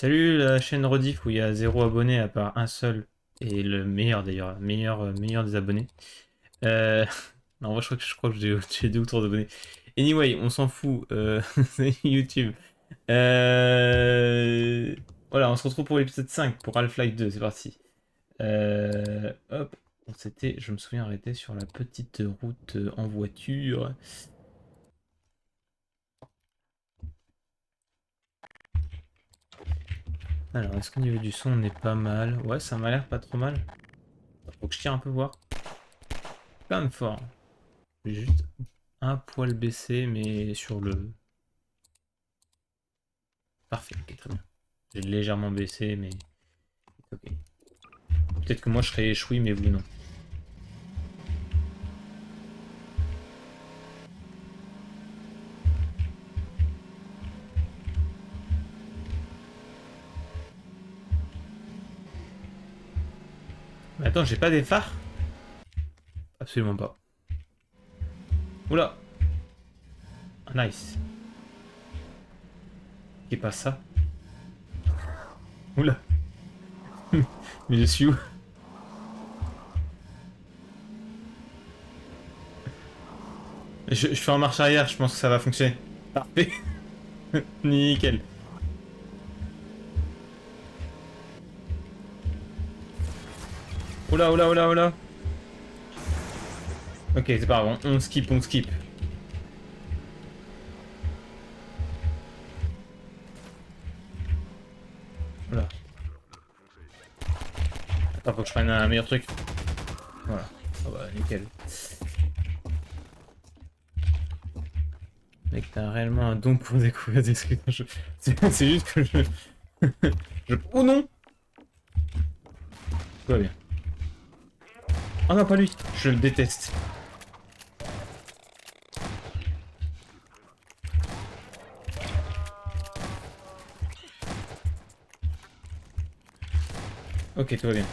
Salut la chaîne Rediff où il y a zéro abonné à part un seul et le meilleur d'ailleurs, meilleur des abonnés. Euh... Non, en vrai, je crois que j'ai deux ou trois abonnés. Anyway, on s'en fout. C'est YouTube. Voilà, on se retrouve pour l'épisode 5 pour Half-Life 2. C'est parti. Hop, on s'était, je me souviens, arrêté sur la petite route en voiture. Alors, est-ce qu'au niveau du son, on est pas mal? Ouais, ça m'a l'air pas trop mal. Faut que je tire un peu voir. Quand même fort. Juste un poil baissé, mais sur le... Parfait, ok, très bien. J'ai légèrement baissé, mais... Ok. Peut-être que moi je serais échoui, mais vous non. Mais attends, j'ai pas des phares? Absolument pas. Oula. Ah, nice. Qu'est pas ça? Oula. Mais je suis où? Je fais en marche arrière, je pense que ça va fonctionner. Parfait. Nickel. Oula, oula, oula, oula. Ok, c'est pas grave, on skip, on skip. Oula. Attends, faut que je prenne un meilleur truc. Voilà. Ah bah, nickel. Mec, t'as réellement un don pour découvrir des trucs. C'est juste que je... Oh non! Tout va bien. Oh non, pas lui! Je le déteste. Ok, tout va bien.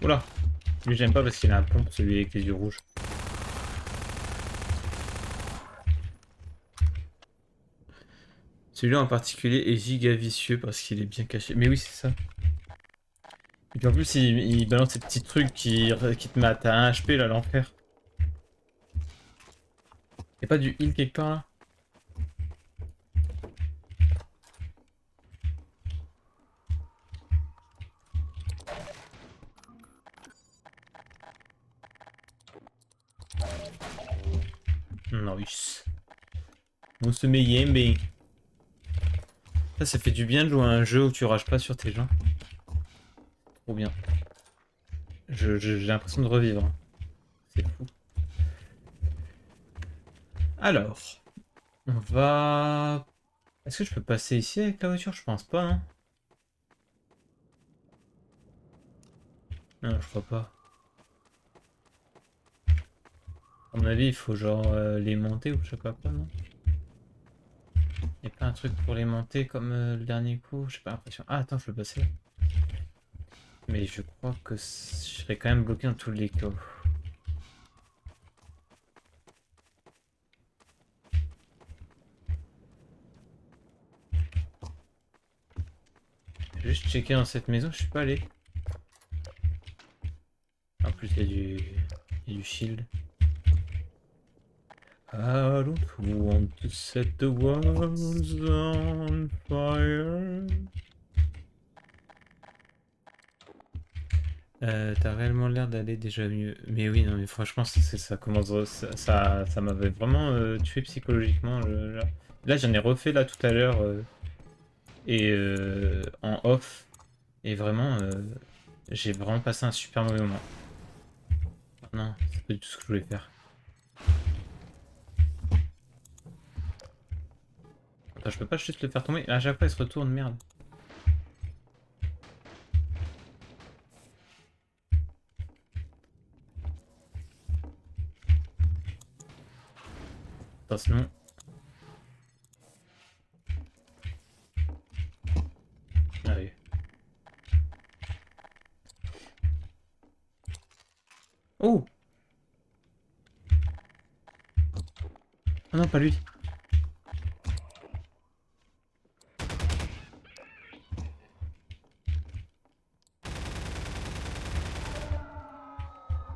Oula! Lui, j'aime pas parce qu'il a un pompe, celui avec les yeux rouges. Celui-là en particulier est giga vicieux parce qu'il est bien caché. Mais oui, c'est ça. Et puis en plus, il balance ces petits trucs qui te mettent à 1 HP là, l'enfer. Y'a pas du heal quelque part là? Nice. On se met yembe. Ça fait du bien de jouer à un jeu où tu rages pas sur tes gens. Trop bien. J'ai l'impression de revivre, hein. C'est fou. Alors, on va... Est-ce que je peux passer ici avec la voiture? Je pense pas, non? Non, je crois pas. À mon avis, il faut genre les monter ou je sais pas quoi, non? Y'a pas un truc pour les monter comme le dernier coup? J'ai pas l'impression. Ah, attends, je peux passer là. Mais je crois que je serais quand même bloqué dans tous les cas. J'ai juste checker dans cette maison, je suis pas allé. En plus, il y a du shield. I don't want to set the world on fire. T'as réellement l'air d'aller déjà mieux. Mais oui, non, mais franchement, ça commence. Ça m'avait vraiment tué psychologiquement. Là, j'en ai refait là tout à l'heure et en off. Et vraiment, j'ai vraiment passé un super mauvais moment. Non, c'est pas du tout ce que je voulais faire. Attends, je peux pas juste le faire tomber. À chaque fois, il se retourne, merde. Attends, sinon. Oh non, pas lui.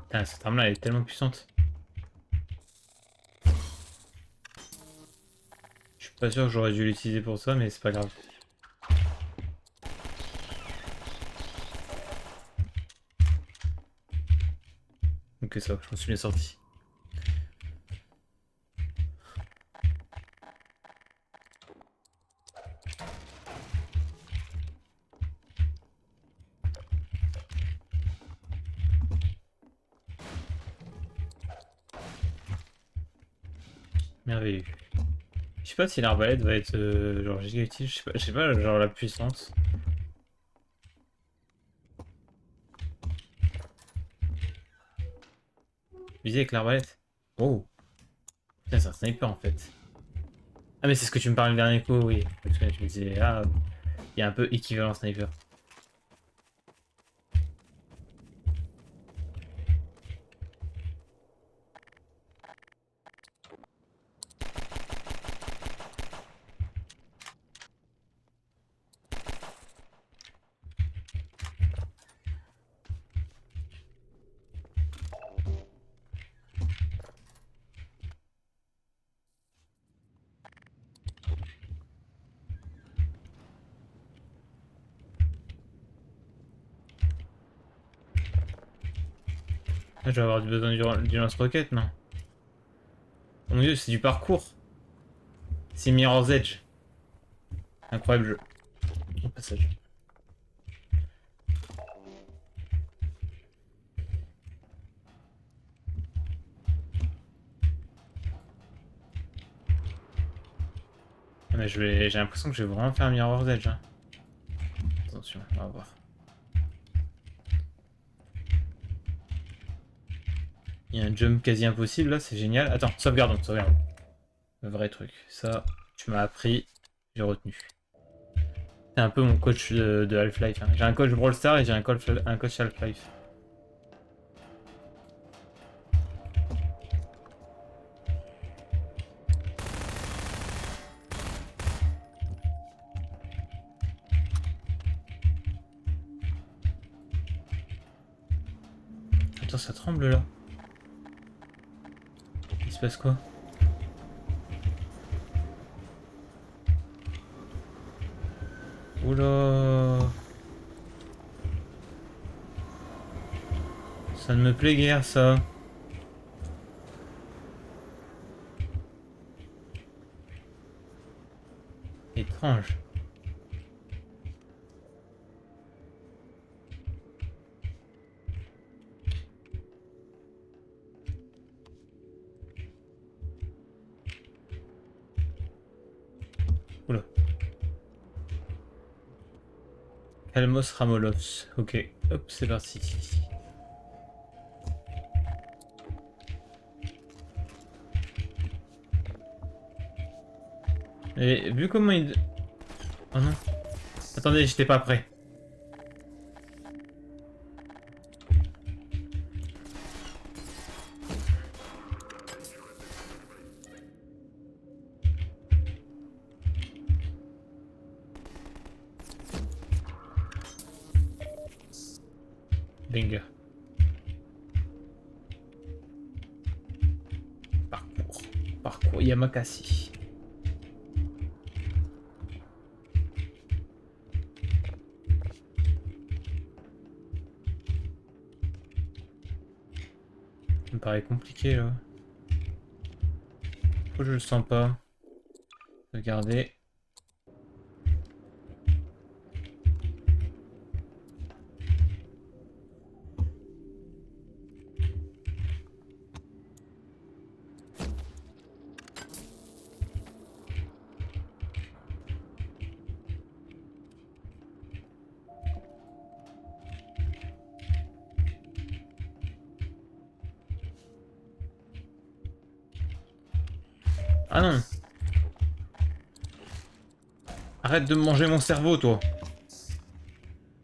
Putain, cette arme-là, elle est tellement puissante. Je suis pas sûr que j'aurais dû l'utiliser pour ça, mais c'est pas grave. Donc ça, je m'en suis bien sorti. Merveilleux. Je sais pas si l'arbalète va être genre giga utile, je sais pas genre la puissance. Viser avec l'arbalète. Oh, putain, c'est un sniper en fait. Ah mais c'est ce que tu me parlais le dernier coup, oui. Parce que tu me disais, ah, il y a un peu équivalent sniper. Ah, je vais avoir besoin du lance-roquette, non? Oh mon dieu, c'est du parcours. C'est Mirror's Edge. Incroyable jeu. Au passage. Ah, mais j'ai l'impression que je vais vraiment faire Mirror's Edge. Hein. Attention, on va voir. Il y a un jump quasi impossible là, c'est génial. Attends, sauvegarde, sauvegarde. Le vrai truc. Ça, tu m'as appris, j'ai retenu. C'est un peu mon coach de Half-Life. Hein. J'ai un coach Brawl Stars et j'ai un coach Half-Life. Attends, ça tremble là. Il se passe quoi? Oula. Ça ne me plaît guère ça. Étrange. Oula. Kalmos Ramolos. Ok, hop, c'est parti. Et vu comment il... Oh non. Attendez, j'étais pas prêt. Banger. Parcours. Parcours Yamakasi. Ça me paraît compliqué là. Pourquoi je le sens pas? Regardez. Ah non. Arrête de me manger mon cerveau, toi.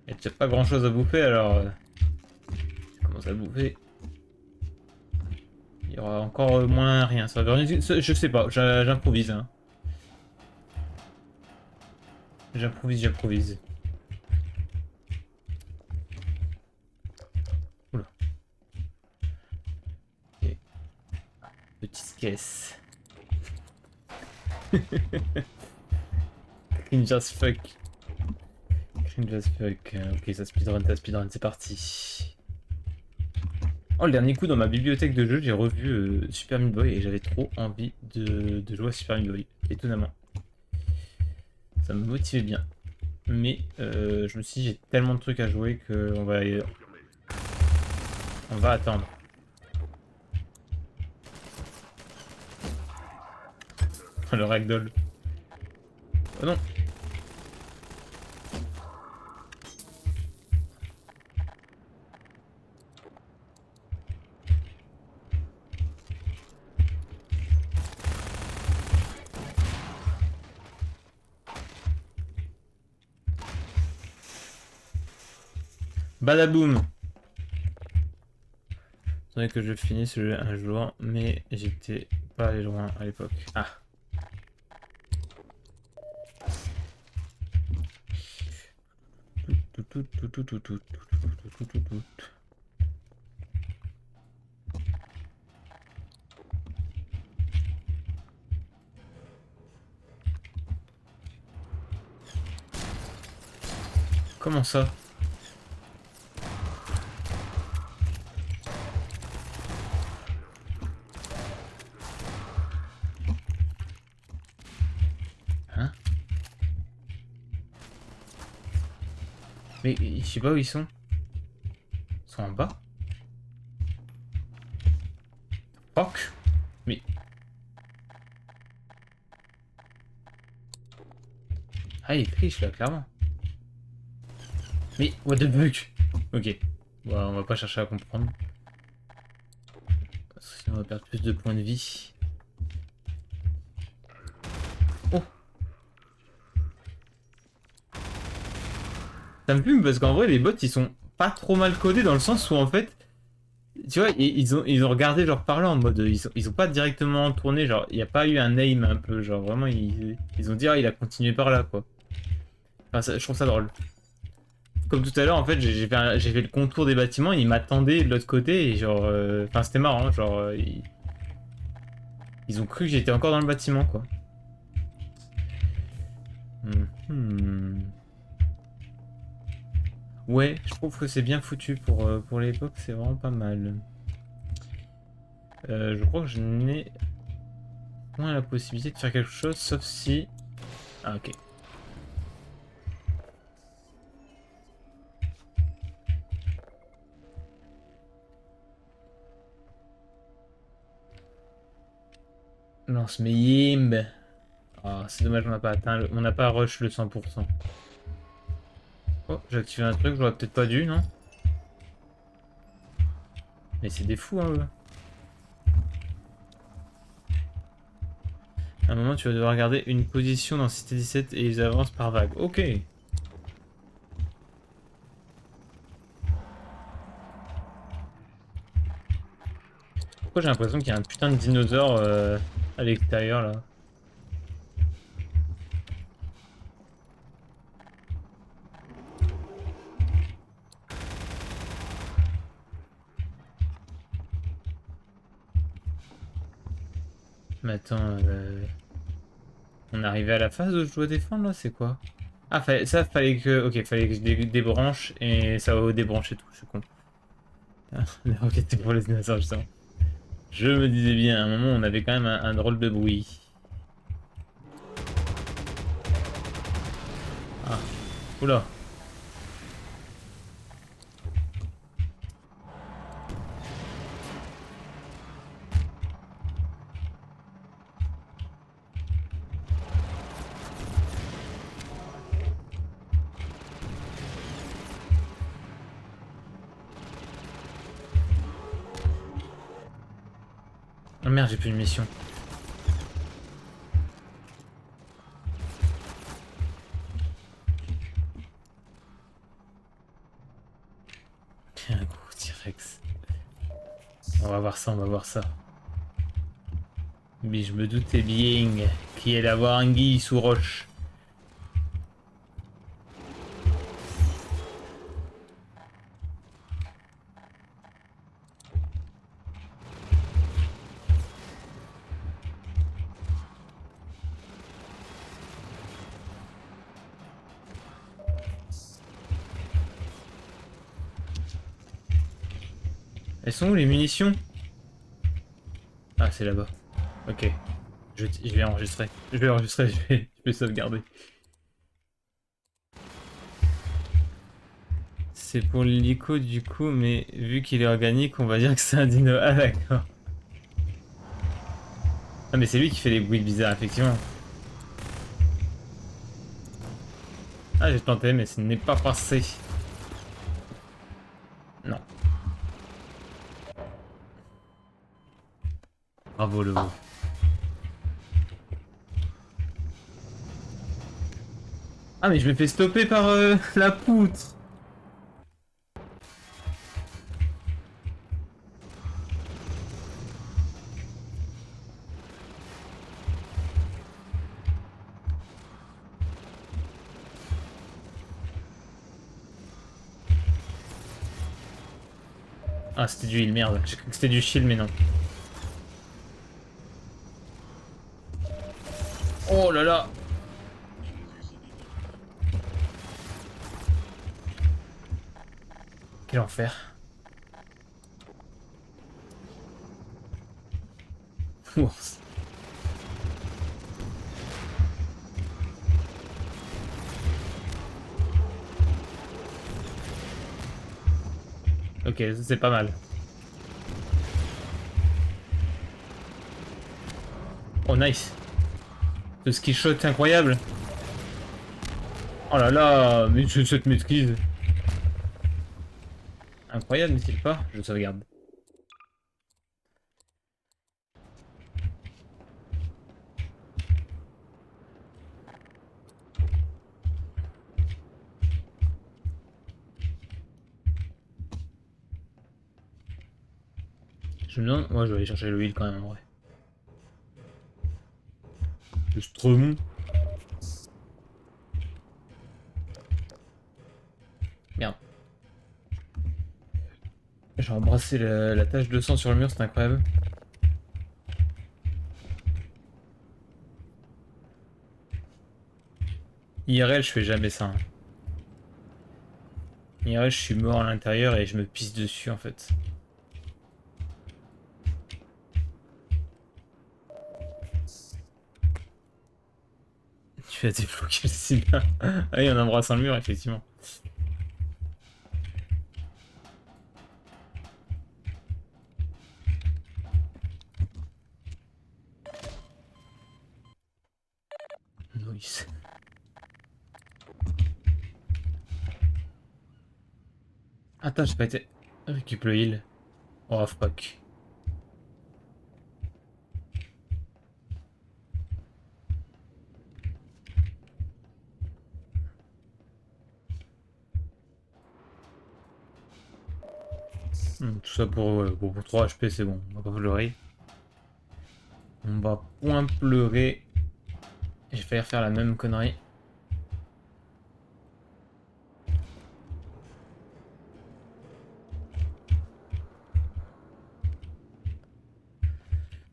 Et tu n'as pas grand chose à bouffer alors. Tu commences à bouffer. y aura encore moins rien. Ça va je sais pas, j'improvise. Hein. J'improvise. Oula. Ok. Petite caisse. Cringe as fuck. Cringe as fuck. Ok, ça speedrun, c'est parti. Oh, le dernier coup dans ma bibliothèque de jeux, j'ai revu Super Meat Boy et j'avais trop envie de jouer à Super Meat Boy, étonnamment. Ça me motivait bien. Mais je me suis dit, j'ai tellement de trucs à jouer qu'on on va attendre. Le ragdoll. Oh non. Badaboum. Faudrait que je finisse le jeu un jour, mais j'étais pas allé loin à l'époque. Ah. Comment ça? Hein? Mais je sais pas où ils sont. Ils sont en bas? Fuck! Mais... Ah, il triche là, clairement. Mais, what the fuck? Ok. Bon, on va pas chercher à comprendre. Parce que sinon on va perdre plus de points de vie. Oh! Ça me fume parce qu'en vrai, les bots, ils sont pas trop mal codés dans le sens où en fait... Tu vois, ils ont regardé genre par là en mode... Ils ont pas directement tourné, genre, il n'y a pas eu un aim un peu, genre vraiment, ils ont dit, ah, il a continué par là, quoi. Enfin, je trouve ça drôle. Comme tout à l'heure, en fait, j'ai fait le contour des bâtiments, ils m'attendaient de l'autre côté, et genre... Enfin, c'était marrant, genre... ils ont cru que j'étais encore dans le bâtiment, quoi. Ouais, je trouve que c'est bien foutu pour l'époque, c'est vraiment pas mal. Je crois que je n'ai moins la possibilité de faire quelque chose, sauf si... Ah, ok. Lance mes yimb. Ah, c'est dommage, on n'a pas atteint, on n'a pas rush le 100%. Oh, j'ai activé un truc, j'aurais peut-être pas dû, non? Mais c'est des fous, hein, eux. À un moment, tu vas devoir garder une position dans Cité 17 et ils avancent par vague. Ok. Pourquoi j'ai l'impression qu'il y a un putain de dinosaure à l'extérieur, là? Mais attends, on est arrivé à la phase où je dois défendre, là? C'est quoi? Ah, ça, fallait que... Ok, fallait que je débranche et ça va débrancher tout, je suis con. Ah, la roquette, c'est pour les dinosaures, justement. Je me disais bien, à un moment, on avait quand même un drôle de bruit. Ah, oula. Oh merde, j'ai plus de mission. Un gros T-Rex. On va voir ça, on va voir ça. Mais je me doutais bien qu'il allait avoir anguille sous roche. Elles sont où les munitions? Ah, c'est là-bas. Ok. Je vais enregistrer. Je vais enregistrer, je vais sauvegarder. C'est pour l'hélico du coup, mais vu qu'il est organique, on va dire que c'est un dino. Ah d'accord. Ah mais c'est lui qui fait les bruits bizarres, effectivement. Ah j'ai tenté, mais ce n'est pas passé. Non. Bravo le haut. Ah mais je me fais stopper par la poutre. Ah c'était du heal, merde. J'ai cru que c'était du shield, mais non. Oh là là. Quel enfer. Ours. Ok, ça, c'est pas mal. Oh nice. Ce ski shot incroyable. Oh là là, mais cette maîtrise. Incroyable, n'est-il pas? Je sauvegarde. Je me demande... Ouais, je vais aller chercher le heal quand même, en vrai. Le Stremon. Merde. J'ai embrassé la tache de sang sur le mur, c'est incroyable. IRL, je fais jamais ça, hein. IRL, je suis mort à l'intérieur et je me pisse dessus, en fait. Tu as débloqué le sida. Ah oui, en embrassant le mur, effectivement. Nice. Attends, j'ai pas été... Récup le heal. Oh, fuck. Tout ça pour, ouais, bon, pour 3 HP, c'est bon. On va pas pleurer. On va point pleurer. J'ai failli refaire la même connerie.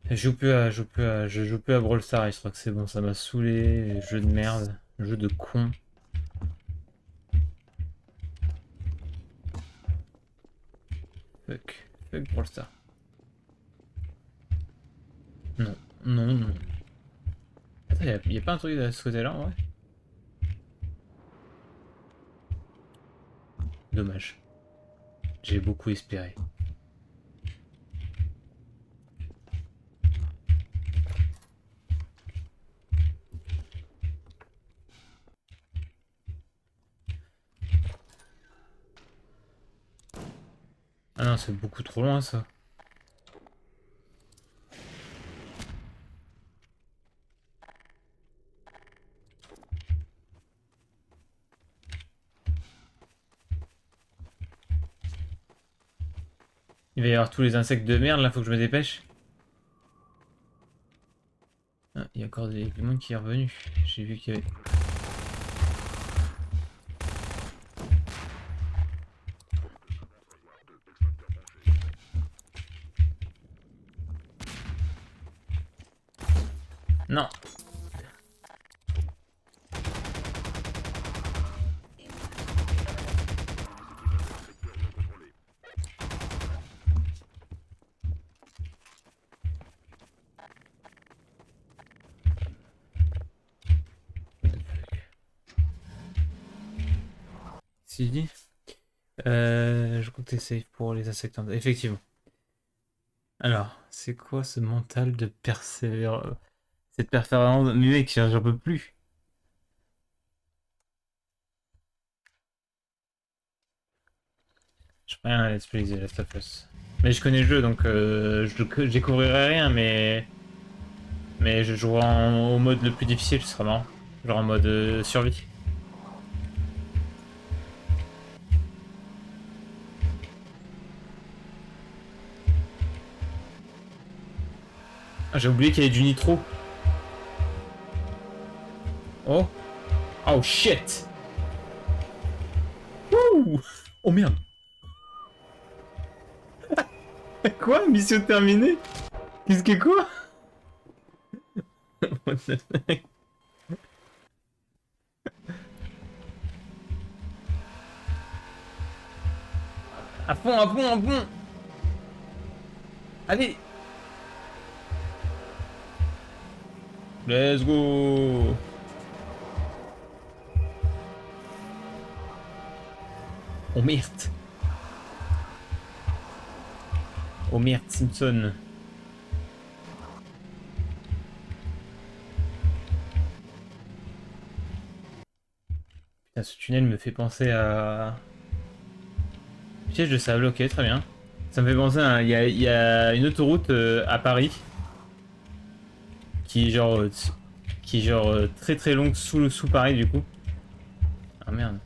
Je joue plus à Brawl Stars, je crois que c'est bon, ça m'a saoulé, jeu de merde, jeu de con. Fuck, fuck Brawl Stars. Non, non, non. Attends, y a pas un truc de ce côté-là, en vrai? Dommage. J'ai beaucoup espéré. Ah non, c'est beaucoup trop loin, ça. Il va y avoir tous les insectes de merde, là, faut que je me dépêche. encore du monde qui est revenu. J'ai vu qu'il y avait... Non. Si dit. Je compte save pour les insectes. Effectivement. Alors, c'est quoi ce mental de persévérance? Cette persévérance, mais mec, j'en peux plus. Je ferai un let's play The Last of Us. Mais je connais le jeu, donc je découvrirai rien, mais je jouerai au mode le plus difficile, ce sera marrant. Genre en mode survie. Ah, j'ai oublié qu'il y avait du nitro. Oh. Oh shit. Wouh. Oh merde. Quoi? Mission terminée? Qu'est-ce que quoi? What the fuck? À fond, à fond, à fond. Allez. Let's go. Oh merde. Oh merde, Simpson. Putain, ce tunnel me fait penser à... Piège de sable, ok, très bien. Ça me fait penser à... Il y a une autoroute à Paris qui est genre, très très longue sous Paris du coup. Ah merde.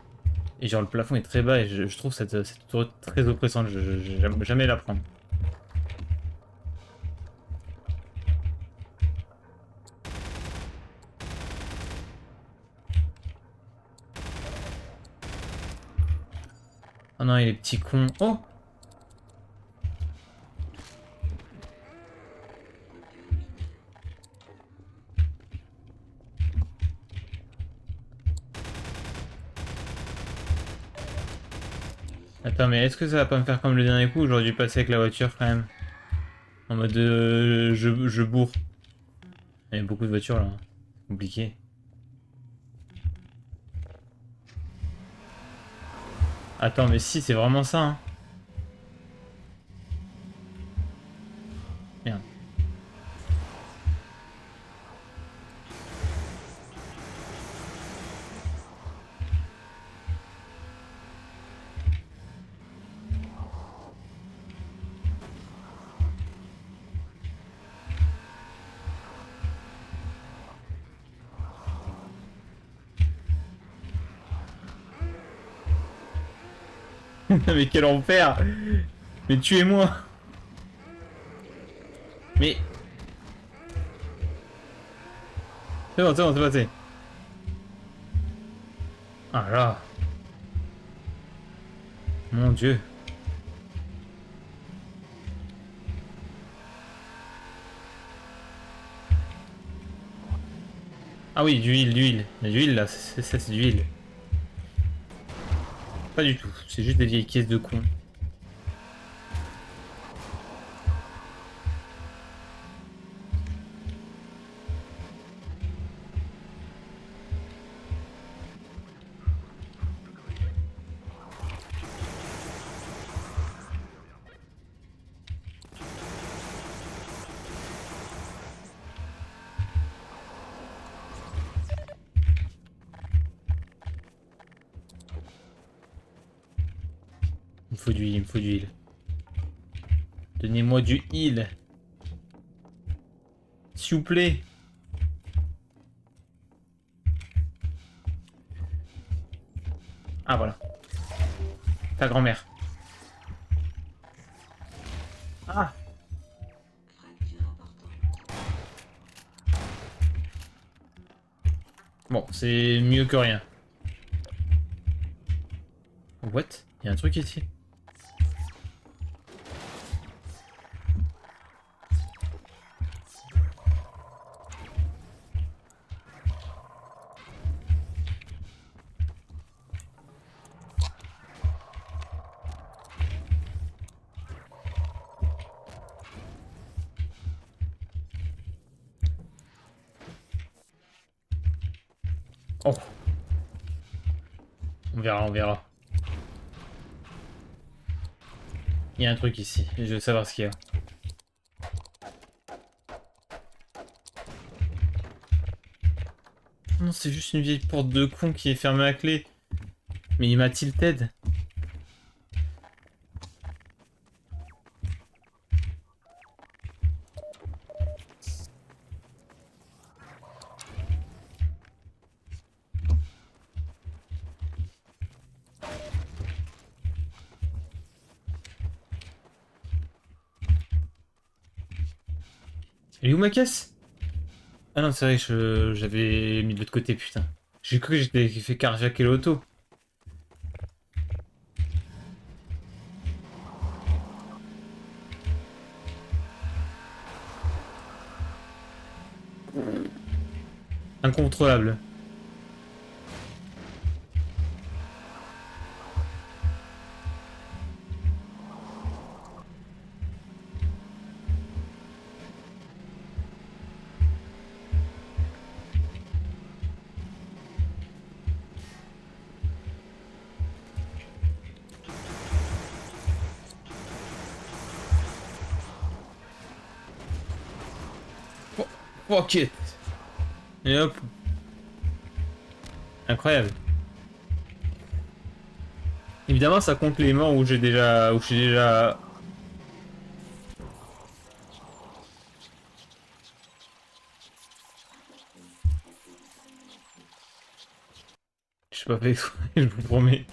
Et genre le plafond est très bas et je trouve cette autoroute très oppressante, j'aime jamais la prendre. Oh non, il est petit con. Oh. Attends, mais est-ce que ça va pas me faire comme le dernier coup? J'aurais dû passer avec la voiture quand même. En mode je bourre. Il y a beaucoup de voitures là. Compliqué. Attends, mais si, c'est vraiment ça, hein. Merde. Mais quel enfer! Mais tuez-moi! Mais... c'est bon, c'est passé. Ah là! Mon dieu! Ah oui, du huile, du huile. Il y a du huile là, ça c'est du huile. Pas du tout, c'est juste des vieilles caisses de cons. Il me faut du huile, il me faut du huile. Donnez-moi du heal. S'il vous plaît. Ah voilà. Ta grand-mère. Ah. Bon, c'est mieux que rien. What? Il y a un truc ici. Oh, on verra, on verra. Il y a un truc ici, je veux savoir ce qu'il y a. Non, c'est juste une vieille porte de con qui est fermée à clé. Mais il m'a tilted. Elle est où ma caisse? Ah non, c'est vrai, j'avais mis de l'autre côté, putain. J'ai cru que j'étais fait carjacker l'auto. Incontrôlable. Oh, fuck it. Et hop. Incroyable. Évidemment, ça compte les morts où j'ai déjà... où je suis déjà... Je sais pas fait exprès, je vous promets.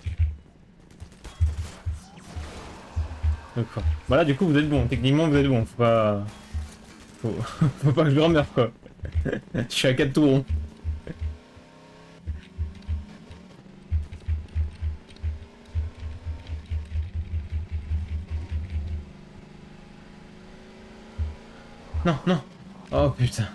D'accord. Voilà, du coup, vous êtes bon. Techniquement, vous êtes bon. Faut pas... Faut, faut pas que je meure, quoi. Je suis à 4 tours ronds. Non, non. Oh, putain.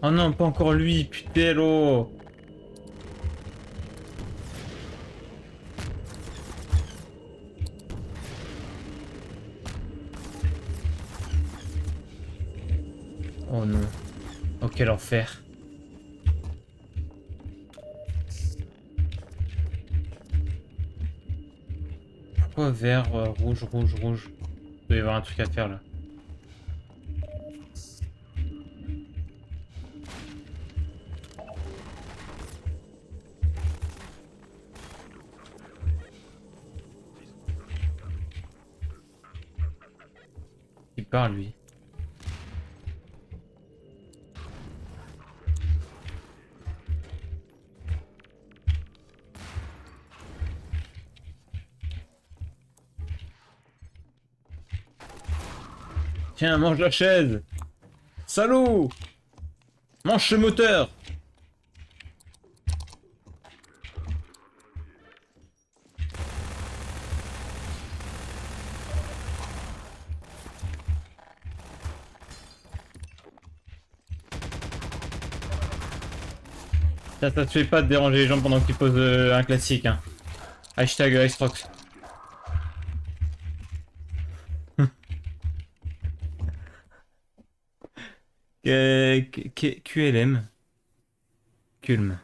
Oh non, pas encore lui, putain, oh. Oh non. Oh, quel enfer. Pourquoi vert, rouge, rouge, rouge? Il doit y avoir un truc à faire, là. Il parle, lui. Tiens, mange la chaise. Salaud! Mange ce moteur! Ça te fait pas de déranger les gens pendant qu'ils posent un classique, hein. Hashtag Icebox. QLM. Culm.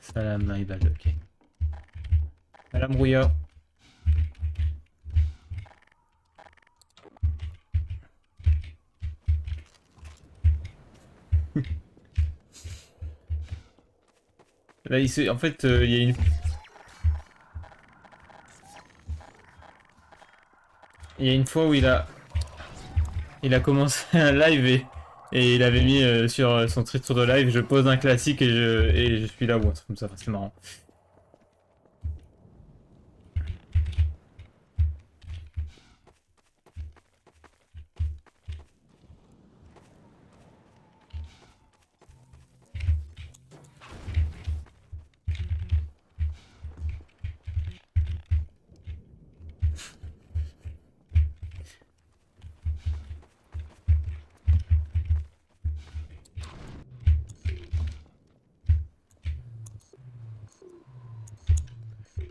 Salam Maïbad, ok. Salam Rouya. Là, en fait, il y a une... Il y a une fois où il a commencé un live et il avait mis sur son titre de live, je pose un classique et je suis là ou un truc comme ça. Enfin, c'est marrant.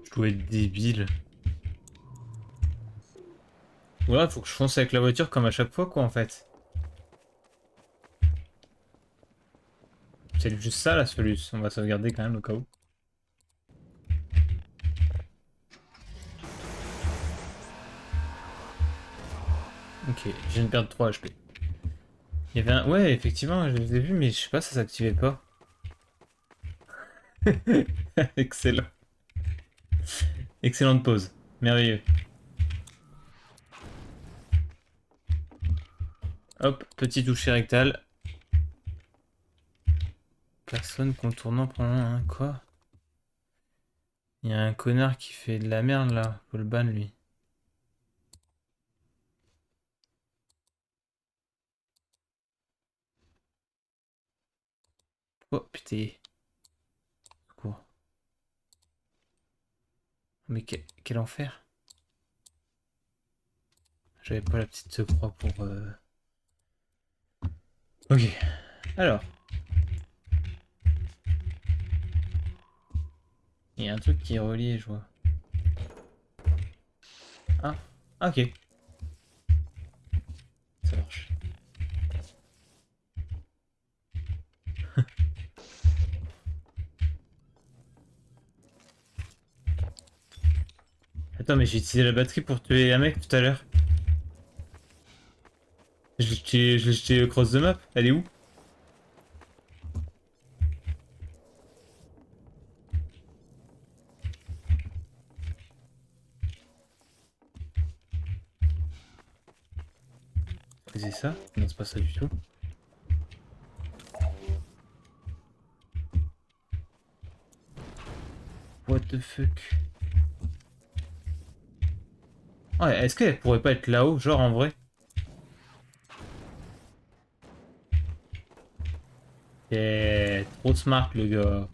Je dois être débile. Voilà, faut que je fonce avec la voiture comme à chaque fois, quoi, en fait. C'est juste ça la solution. On va sauvegarder quand même au cas où. Ok, je viens de perdre 3 HP. Il y avait un... Ouais, effectivement, je les ai vus, mais je sais pas, ça s'activait pas. Excellent. Excellente pause. Merveilleux. Hop, petit toucher rectal. Personne contournant pendant un quoi? Il y a un connard qui fait de la merde là. Faut le ban lui. Oh putain. Quoi? Mais quel enfer. J'avais pas la petite croix pour... Ok. Alors. Il y a un truc qui est relié, je vois. Ah. Ok. Ça marche. Attends, mais j'ai utilisé la batterie pour tuer un mec tout à l'heure. Je l'ai jeté across the map. Elle est où? C'est ça? Non, c'est pas ça du tout. What the fuck? Ouais, est-ce qu'elle pourrait pas être là-haut, genre en vrai? Eh, trop smart le gars.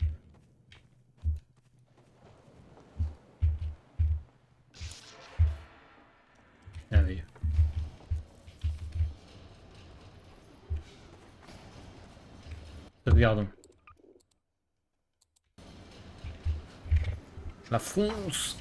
Merveilleux. Sauvegardons. La fonce!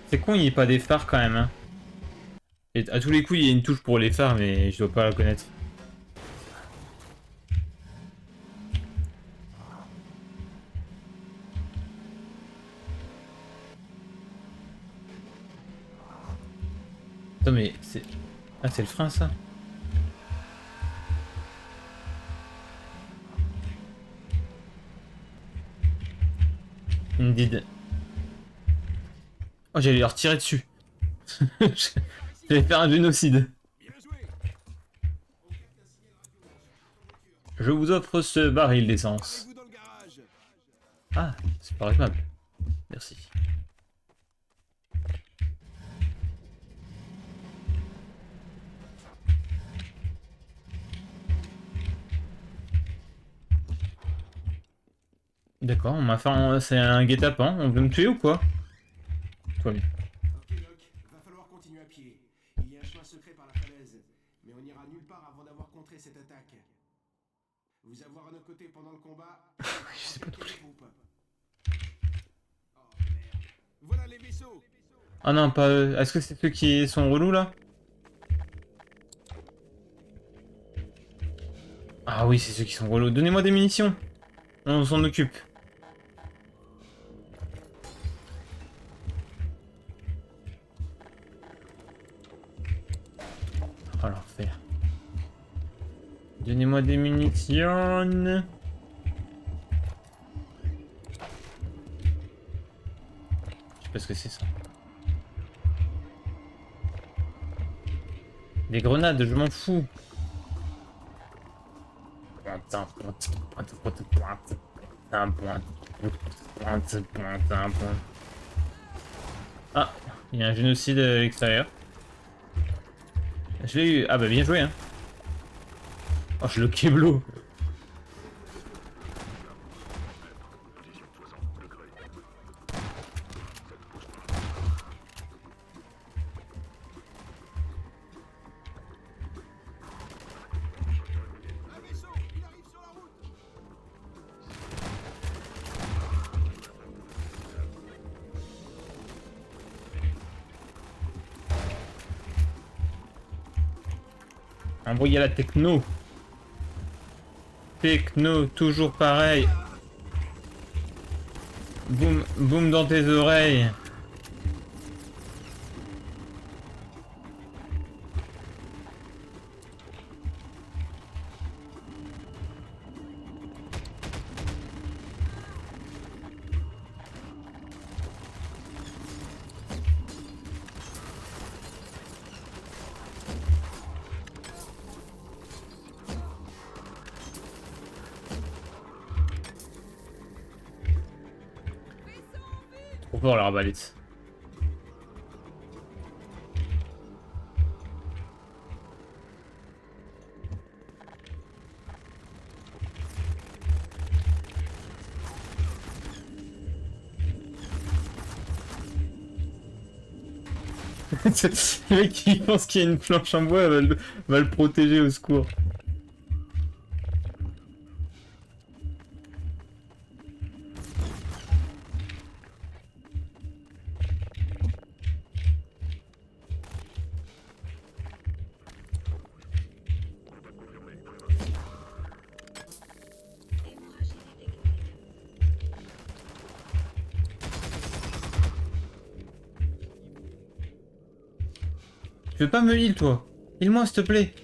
C'est con, il n'y ait pas des phares quand même, hein. Et à tous les coups, il y a une touche pour les phares, mais je dois pas la connaître. Attends, mais c'est... Ah, c'est le frein, ça? Indeed. Oh, j'allais leur tirer dessus. J'allais faire un génocide. Je vous offre ce baril d'essence. Ah, c'est pas aimable. Merci. D'accord, on m'a fait c'est un guet-apens. On veut me tuer ou quoi? Toi, bien. Ok, Doc, va falloir continuer à pied. Il y a un chemin secret par la falaise, mais on n'ira nulle part avant d'avoir contré cette attaque. Vous avoir à nos côtés pendant le combat, Je sais pas complétez toucher. le groupe. Oh merde. Voilà les vaisseaux. Ah non, pas eux. Est-ce que c'est ceux qui sont relous là? Ah oui, c'est ceux qui sont relous. Donnez-moi des munitions. On s'en occupe. Oh l'enfer. Donnez-moi des munitions. Je sais pas ce que c'est ça. Des grenades, je m'en fous. Ah, il y a un génocide à l'extérieur. Je l'ai eu. Ah bah bien joué hein. Oh je le keblo. Envoyez la techno. Techno, toujours pareil. Boum, boum dans tes oreilles. Trop fort la arbalète. Le mec qui pense qu'il y a une planche en bois va le protéger au secours. Tu veux pas me heal toi? Heal-moi s'il te plaît.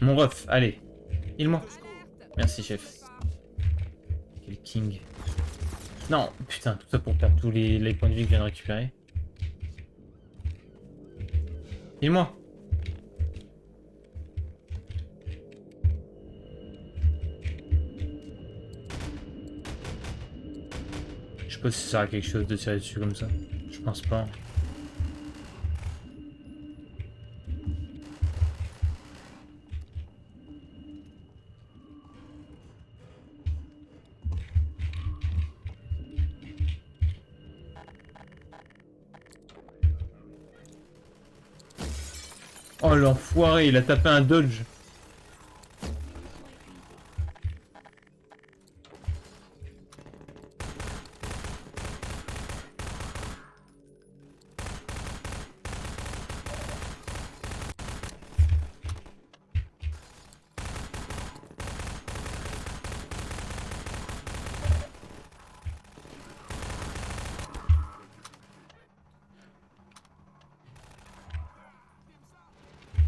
Mon ref, allez. Heal-moi. Merci chef. Quel king. Non, putain, tout ça pour perdre tous les points de vie que je viens de récupérer. Heal-moi. Je sais pas si ça sert à quelque chose de tirer dessus comme ça. Je pense pas. Oh l'enfoiré, il a tapé un dodge.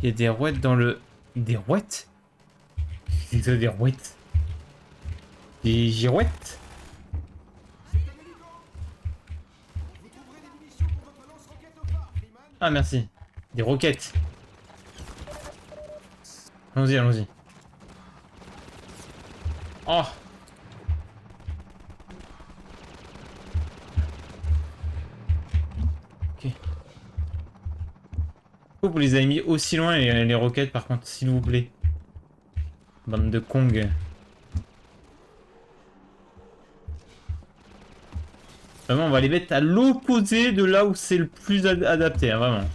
Il y a des rouettes dans le... Des rouettes? C'est ça des rouettes? Des girouettes? Ah merci. Des roquettes. Allons-y, allons-y. Oh! Ok. Pourquoi vous les avez mis aussi loin les roquettes par contre, s'il vous plaît? Bande de Kong. Vraiment, on va les mettre à l'opposé de là où c'est le plus adapté, hein, vraiment.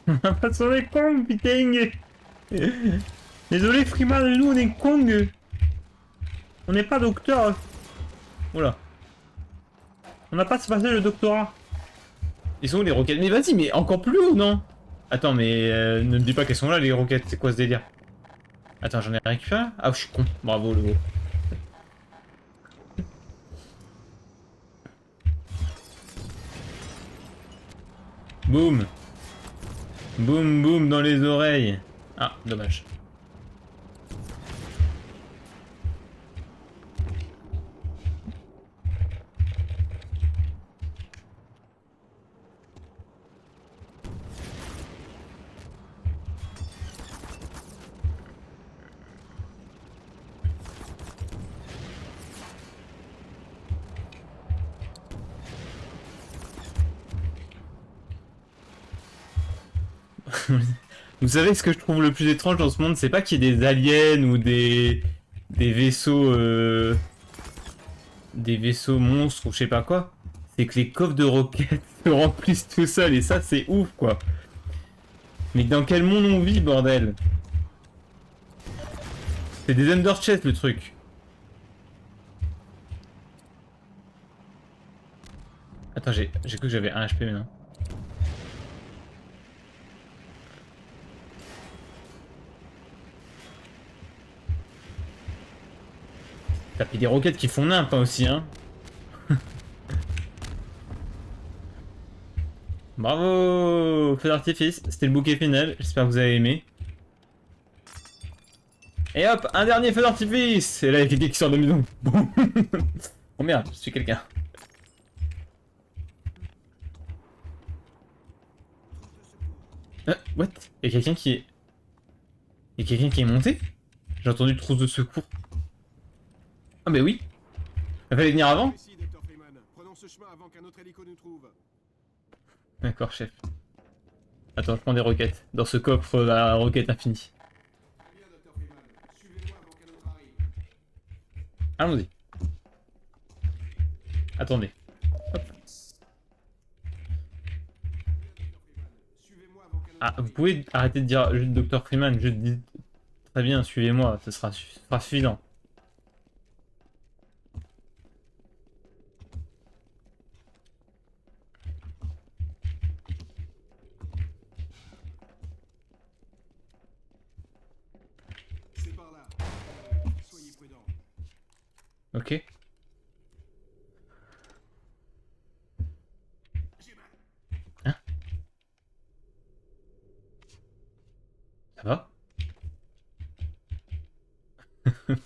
On va pas sauver Kong, putain! Désolé, Freeman, nous on est Kong! On n'est pas docteur! Oula. On n'a pas se passer le doctorat! Ils sont où les roquettes? Mais vas-y, mais encore plus haut, non? Attends, mais ne me dis pas qu'elles sont là les roquettes, c'est quoi ce délire? Attends, j'en ai récupéré? Ah, je suis con, bravo le gros. Boum. Boum boum dans les oreilles. Ah, dommage. Vous savez ce que je trouve le plus étrange dans ce monde, c'est pas qu'il y ait des aliens ou des vaisseaux des vaisseaux monstres ou je sais pas quoi. C'est que les coffres de roquettes se remplissent tout seuls et ça c'est ouf quoi. Mais dans quel monde on vit bordel? C'est des Ender Chest le truc. Attends, j'ai cru que j'avais 1 HP mais non. T'as pris des roquettes qui font nimp hein, aussi hein. Bravo, feu d'artifice, c'était le bouquet final, j'espère que vous avez aimé. Et hop, un dernier feu d'artifice. Et là il y a quelqu'un qui sort de la maison. Oh merde, je suis quelqu'un. What? Il y a quelqu'un qui est... Il y a quelqu'un qui est monté? J'ai entendu trousse de secours. Ah bah oui. Il fallait venir avant? Ici, Dr. Freeman. Prenons ce chemin avant qu'un autre hélico nous trouve. D'accord, chef. Attends, je prends des roquettes. Dans ce coffre, la roquette infinie. Très bien, Dr. Freeman. Suivez-moi avant qu'un autre arrive. Allons-y. Attendez. Hop. Suivez-moi avant qu'un autre Ah, vous arrive. pouvez arrêter de dire juste Dr. Freeman, juste dites... Très bien, suivez-moi, ce sera suffisant. C'est par là. Soyez prudents. Ok. J'ai mal. Hein? Ça va?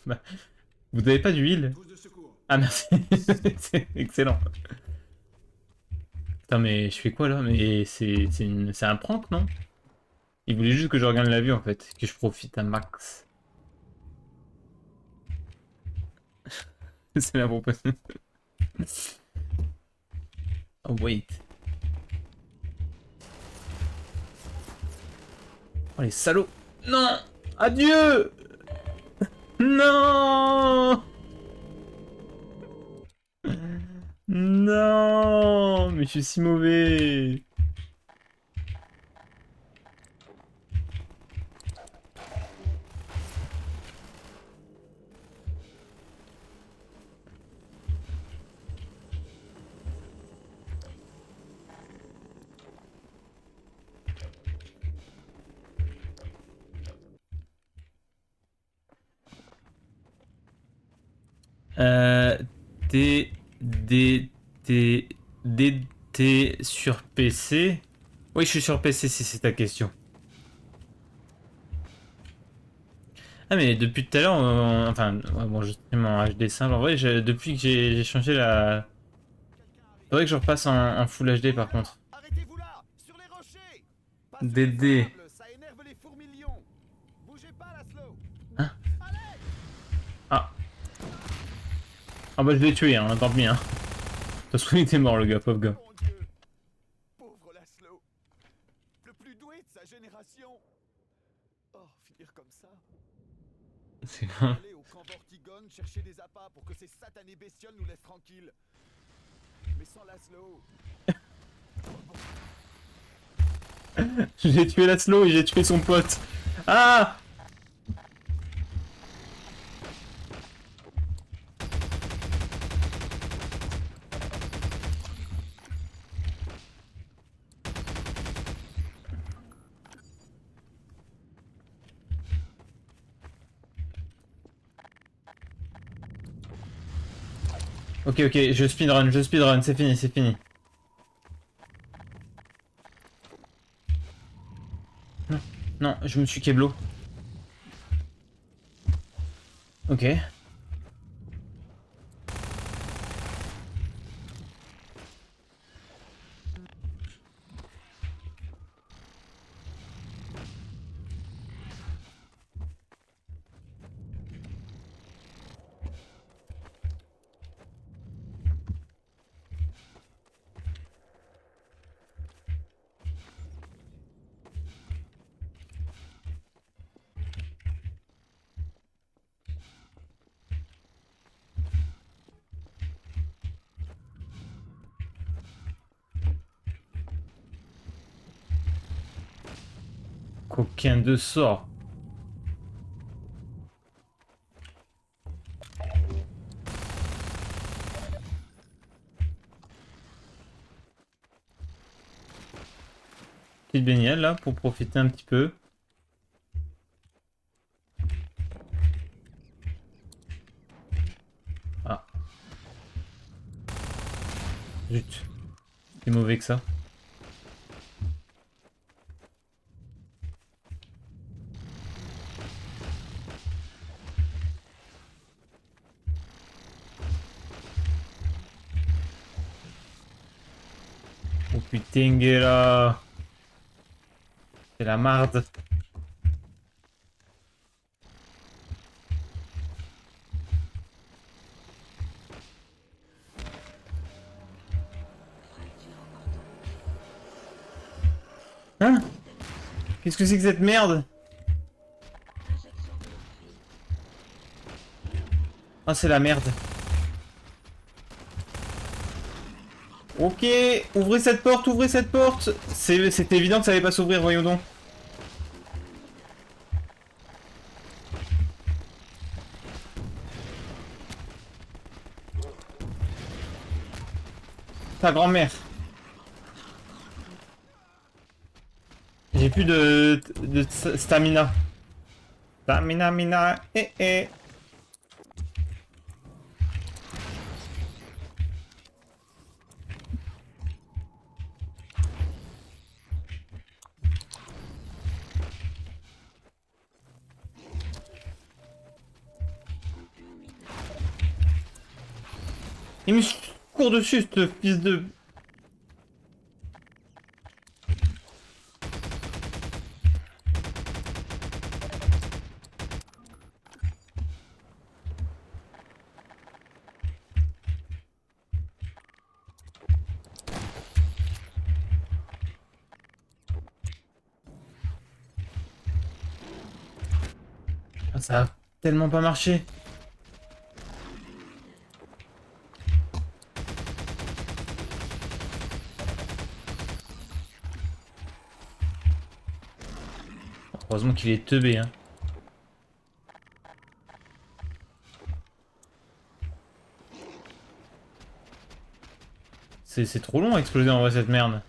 Bah, vous avez pas d'huile? Trousse de secours. Ah merci, c'est excellent. Putain mais je fais quoi là? Mais c'est un prank non? Il voulait juste que je regarde la vue en fait, que je profite un max. C'est la proposition. Oh wait. Oh les salauds! Non! Adieu! Non! Non! Mais je suis si mauvais! Euh, D, D, D, DT sur PC. Oui, je suis sur PC si c'est ta question. Ah mais depuis tout à l'heure, enfin, ouais, bon, je stream en HD simple. En vrai, depuis que j'ai changé la... Faudrait que je repasse en Full HD par contre. Arrêtez-vous là, sur les rochers. Pas sur DD. les sables, ça énerve les fourmilions. Bougez pas, Laszlo. Hein? Allez. Ah. Ah bah je l'ai tué, hein, tant pis. Hein. De toute façon, il était mort le gars, pauvre gars. Mon Dieu. Pauvre Laszlo. Le plus doué de sa génération. Oh, finir comme ça. C'est bon. Aller au camp Vortigone chercher des appâts pour que ces satanées bestioles nous laissent tranquilles. Mais sans Laszlo. J'ai tué Laszlo et j'ai tué son pote. Ah! Ok, ok, je speedrun, c'est fini, c'est fini. Non, je me suis keblo. Ok. Coquin de sort. Petite baignade là pour profiter un petit peu. Ah. Zut. C'est mauvais que ça. Oh putain, là. C'est la marde. Hein? Qu'est-ce que c'est que cette merde? Ah, c'est la merde. Ok, ouvrez cette porte, ouvrez cette porte. C'était évident que ça allait pas s'ouvrir, voyons donc. Ta grand-mère. J'ai plus de stamina. Stamina, mina, eh. Il me court dessus, ce fils de... Ah, ça a tellement pas marché. Heureusement qu'il est teubé, hein. C'est trop long à exploser en vrai cette merde.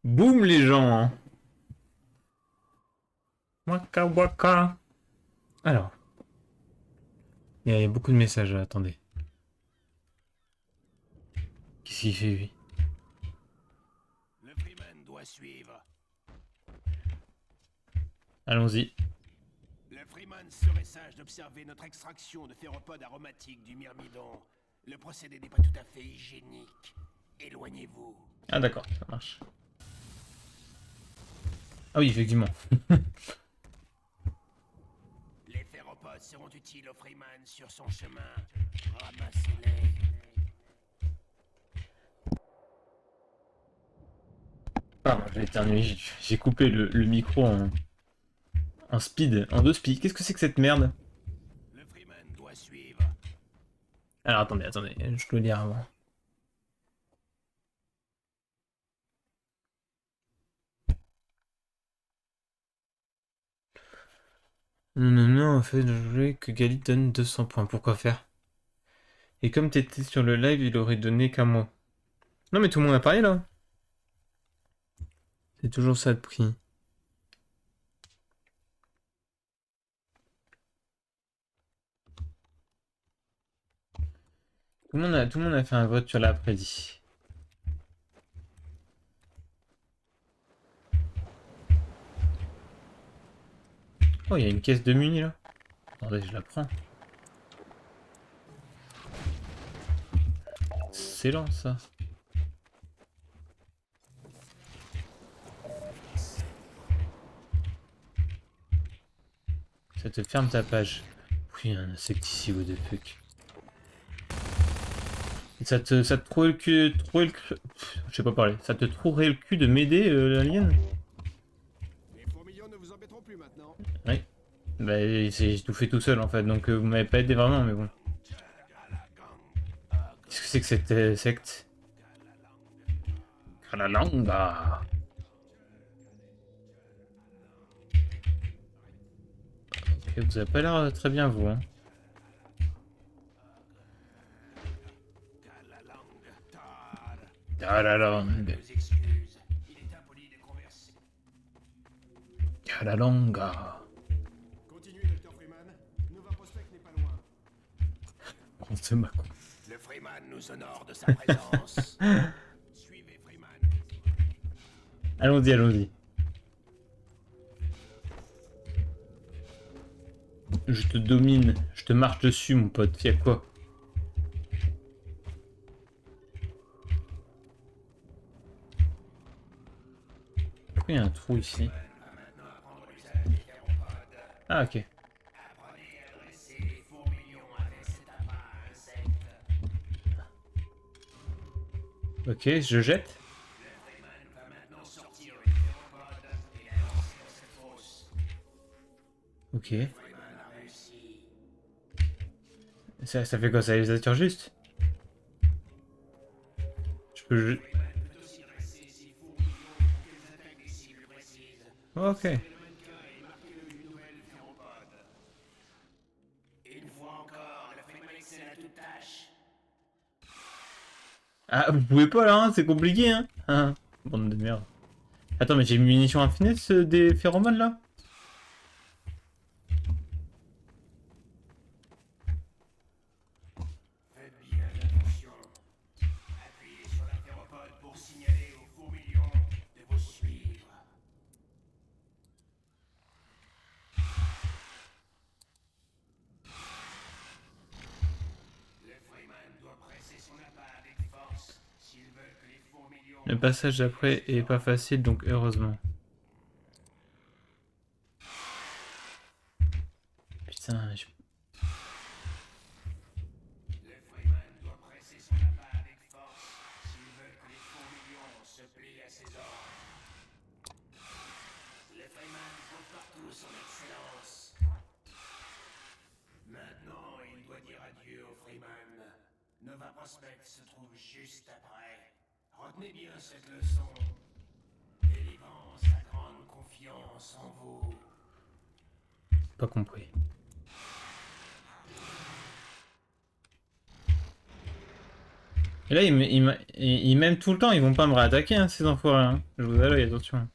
Boum les gens, hein. Waka waka. Alors. Il y a beaucoup de messages, attendez. Qu'est-ce qu'il fait lui? Le Freeman doit suivre. Allons-y. Le Freeman serait sage d'observer notre extraction de théropodes aromatiques du myrmidon. Le procédé n'est pas tout à fait hygiénique. Éloignez-vous. Ah d'accord, ça marche. Ah oui, effectivement. Les théropodes seront utiles au Freeman sur son chemin. Ramassez-les. Pardon, j'ai éternué, j'ai coupé le micro en speed, en 2 speed. Qu'est-ce que c'est que cette merde? Le Freeman doit suivre. Alors attendez, je dois lire avant. Non, en fait, je voulais que Gali donne 200 points. Pourquoi faire? Et comme t'étais sur le live, il aurait donné qu'à moi. Non mais tout le monde a parlé là. C'est toujours ça de prix. Tout le monde a fait un vote sur l'après-dit. Oh, il y a une caisse de muni là. Attendez, je la prends. Excellent ça. Ça te ferme ta page. Oui, un insecticide, what the fuck. Ça te trouverait le cul. Je sais pas parler. Ça te trouverait le cul de m'aider, l'alien? Les fourmilions ne vous embêteront plus maintenant. Oui. Bah, j'ai tout fait tout seul en fait, donc vous m'avez pas aidé vraiment, mais bon. Qu'est-ce que c'est que cette secte? Kalalanga. Ok, vous avez pas l'air très bien, vous, hein. Kalalanga. Kalalanga. Continuez, Dr. Freeman. Nova Prospect n'est pas loin. On se moque. Le Freeman nous honore de sa présence. Suivez Freeman. Allons-y, allons-y. Je te domine, je te marche dessus, mon pote. Fais quoi? Pourquoi il y a un trou ici? Ah, ok. Ok, je jette. Ok. Ça fait quoi? Ça les attire juste? Je peux... Ok. Ah, vous pouvez pas là, hein, c'est compliqué, hein. Ah, bande de merde. Attends, mais j'ai une munition infinie des phéromones là? Le passage d'après est pas facile, donc heureusement. Putain, je... Maintenant, il doit dire adieu au Freeman. Nova Prospect se trouve juste après. Retenez bien cette leçon. Délivrance a grande confiance en vous. Pas compris. Et là, ils m'aiment tout le temps, ils vont pas me réattaquer, hein, ces enfoirés. Hein. Je vous allez, attention.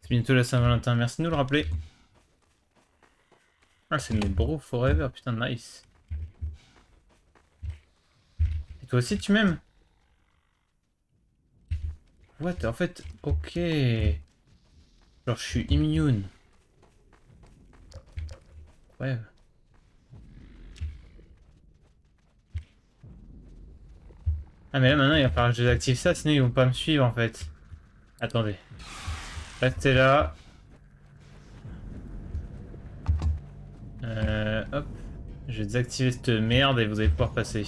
C'est bientôt la Saint-Valentin, merci de nous le rappeler. Ah, c'est mes bros forever, putain, nice. Et toi aussi, tu m'aimes? What? En fait, ok. Genre, je suis immune. Ouais. Ah, mais là, maintenant, il va falloir que je désactive ça, sinon ils vont pas me suivre, en fait. Attendez. Restez là. Hop. Je vais désactiver cette merde et vous allez pouvoir passer.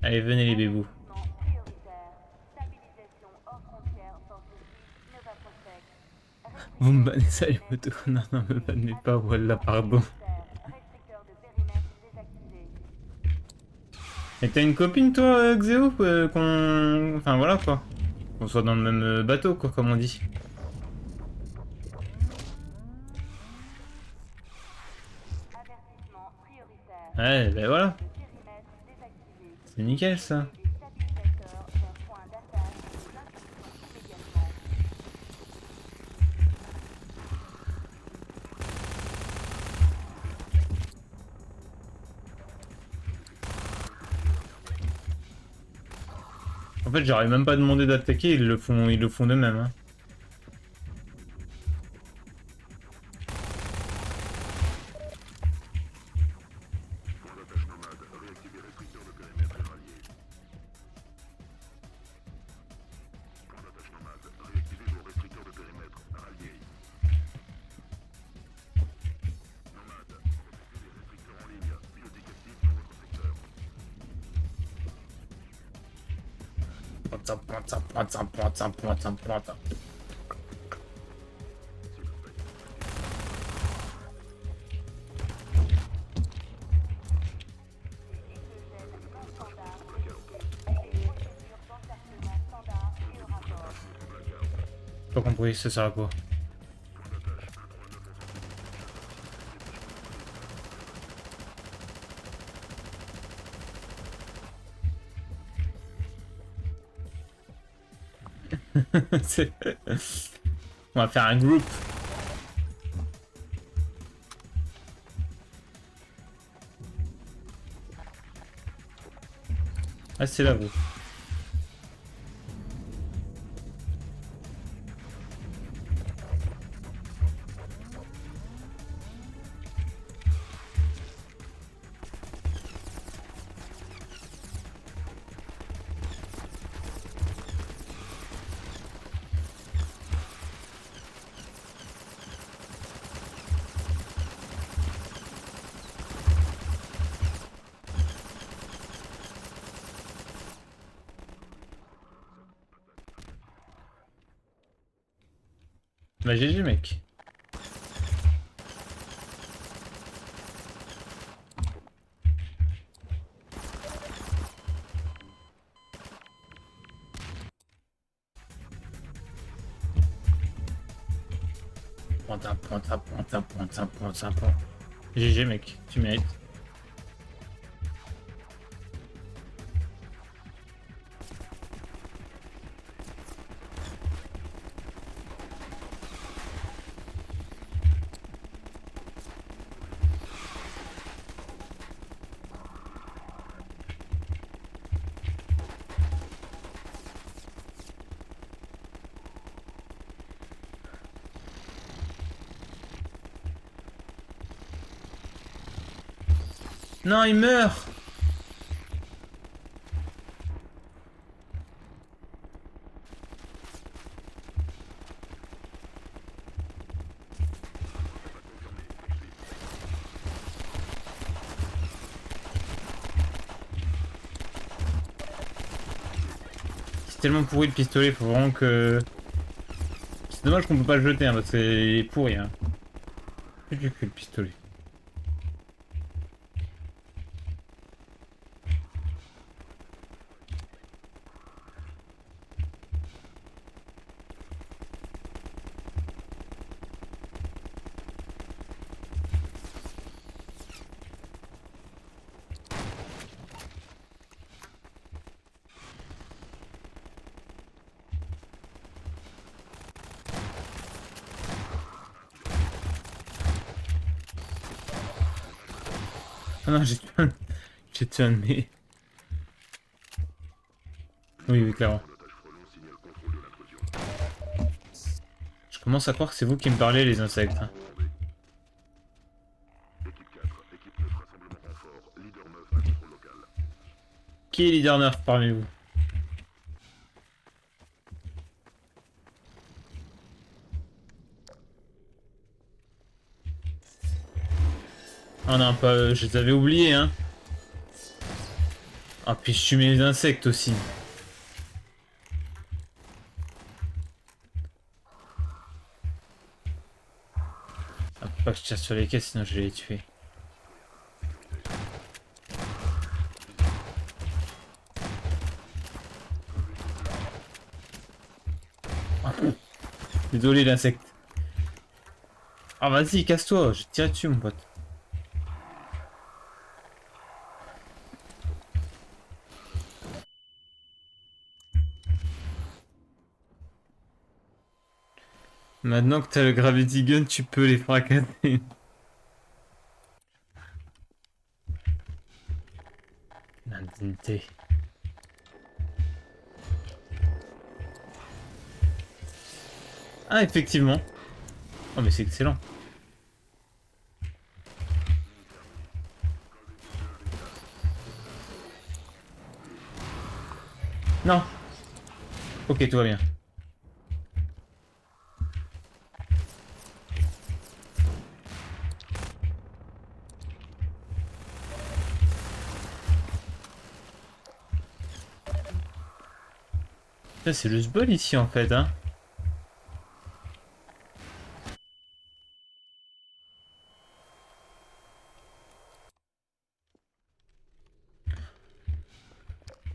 Allez, venez les bébous. Vous me bannez ça les motos? Non, non, me bannez pas, voilà, pardon. Et t'as une copine toi, Xéo, qu'on... Enfin voilà quoi. Qu'on soit dans le même bateau quoi, comme on dit. Ouais, ben voilà. C'est nickel ça. En fait, j'aurais même pas demandé d'attaquer, ils le font d'eux-mêmes. Hein. Pas compris, ça sert à quoi? C'est- On va faire un groupe. Ah, c'est là, vous. Bah, GG, mec. Point. GG, mec. Tu mérites. Non, il meurt! C'est tellement pourri le pistolet, faut vraiment que... C'est dommage qu'on peut pas le jeter, hein, parce qu'il est pourri. Hein. C'est du cul le pistolet. Ah non, j'ai tué un de mes... Oui, clairement. Je commence à croire que c'est vous qui me parlez, les insectes. Hein. Qui est leader nerf parmi vous? Ah non, pas... je les avais oubliés, hein. Ah, puis je tue mes insectes aussi. Ah, faut pas que je tire sur les caisses, sinon je vais les tuer. Ah, désolé, l'insecte. Ah, vas-y, casse-toi, je vais te tirer dessus, mon pote. Maintenant que t'as le Gravity Gun, tu peux les fracasser. L'indignité. Ah, effectivement. Oh, mais c'est excellent. Non. Ok, tout va bien. Ça, c'est le sbol ici, en fait, hein.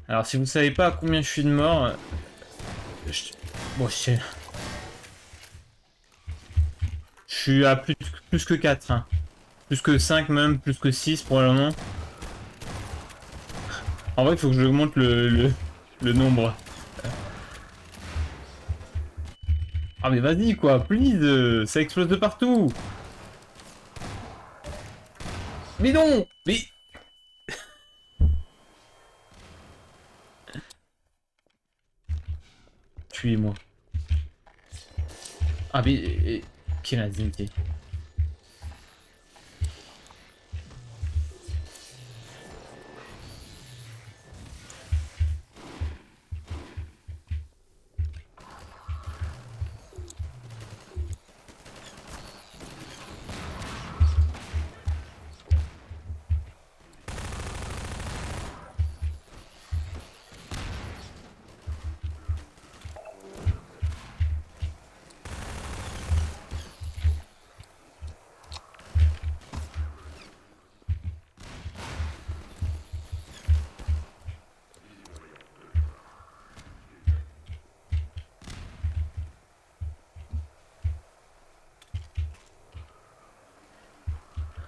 Alors, si vous ne savez pas à combien je suis de morts... je- Bon, je suis à plus que 4, hein. Plus que 5 même, plus que 6 probablement. En vrai, il faut que j'augmente le nombre. Ah mais vas-y quoi, please, ça explose de partout. Mais non. Mais... Tuez-moi. Ah mais... quelle indignité.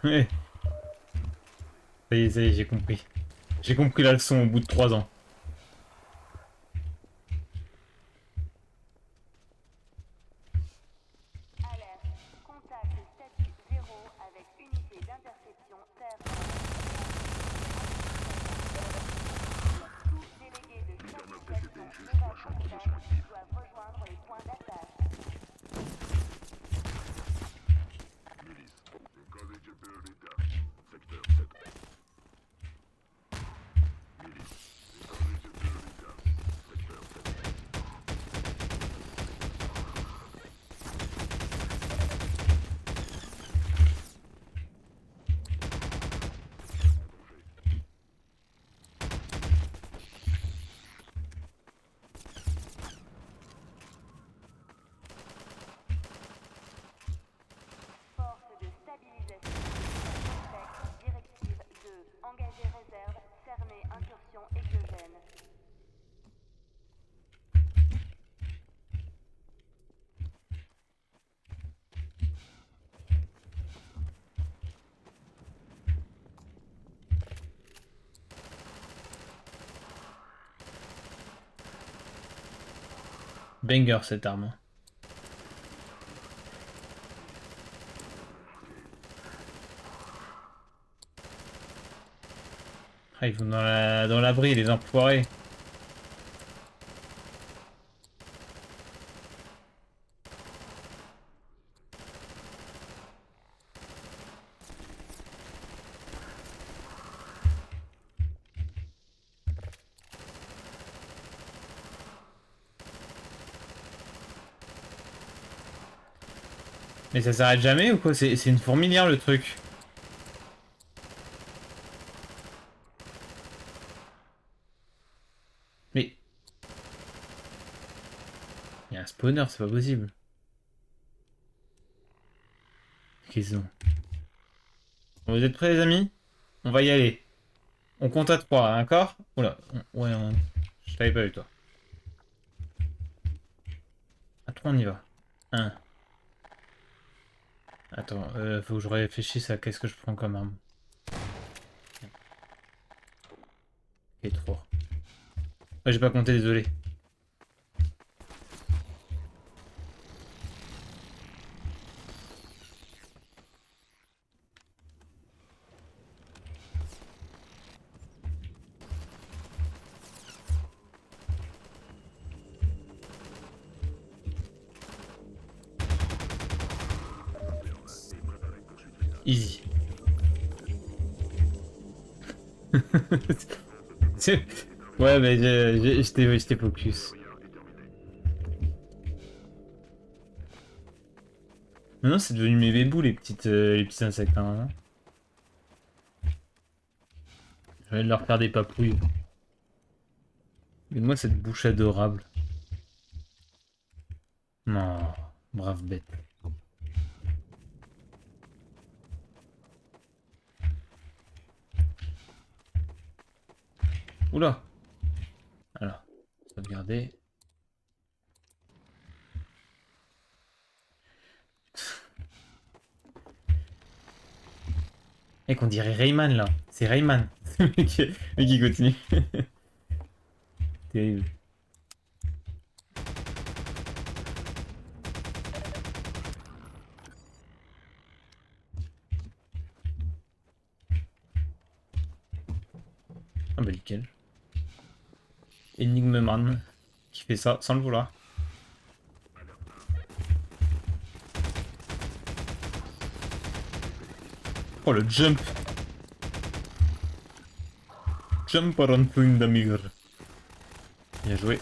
Ouais. Ça y est, j'ai compris. J'ai compris la leçon au bout de 3 ans. Alerte. Contact statut 0 avec unité d'interception Terre. Tout délégué de chaque station Nova Prospect doivent rejoindre les points d'attache. Force de stabilisation. Spectre, directive 2. Engager réserve, cerner incursion exogène. Banger cette arme. Ah, ils vont dans l'abri, les enfoirés. Mais ça s'arrête jamais ou quoi? C'est une fourmilière le truc. Mais... Il y a un spawner, c'est pas possible. Qu'est-ce qu'ils ont? Vous êtes prêts les amis? On va y aller. On compte à 3, d'accord? Oula, ouais, je t'avais pas vu toi. À 3 on y va. 1. Attends, faut que je réfléchisse à qu'est-ce que je prends comme arme. Et 3. Ouais, j'ai pas compté, désolé. Easy. Ouais, mais j'étais focus. Maintenant, c'est devenu mes bébous, les petits insectes. Hein. Je vais leur faire des papouilles. Mais moi, cette bouche adorable. Non, brave bête. Oula. Alors, sauvegarder. Mec, on dirait Rayman là. C'est Rayman. Le mec qui continue. Terrible. Ah bah nickel. Enigme Man qui fait ça sans le vouloir. Oh le jump. Jump around in the mirror. Bien joué.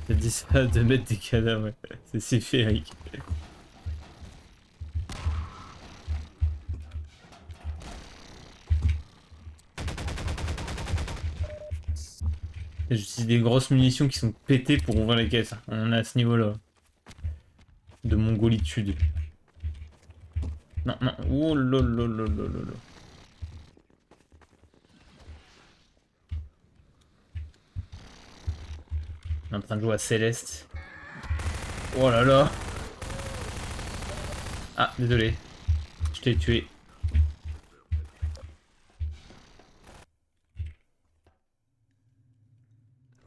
T'as dit ça de mettre des cadavres, ouais. C'est féerique. J'utilise des grosses munitions qui sont pétées pour ouvrir les caisses. On en a à ce niveau-là. De mongolitude. Non, non. Oh lolololololo. On est en train de jouer à Céleste. Oh là là. Ah, désolé. Je t'ai tué.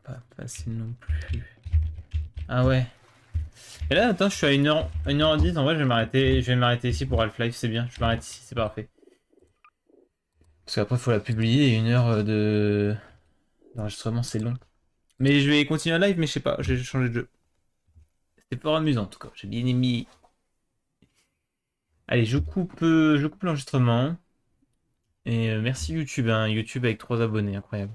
Pas facile non plus. Ah ouais. Et là, attends, je suis à 1h10. En vrai, je vais m'arrêter ici pour Half-Life. C'est bien. Je m'arrête ici, c'est parfait. Parce qu'après, il faut la publier. Et 1 heure d'enregistrement, c'est long. Mais je vais continuer un live, mais je sais pas. J'ai changé de jeu. C'était fort amusant en tout cas. J'ai bien aimé. Allez, je coupe l'enregistrement. Et merci YouTube, hein. YouTube avec 3 abonnés, incroyable.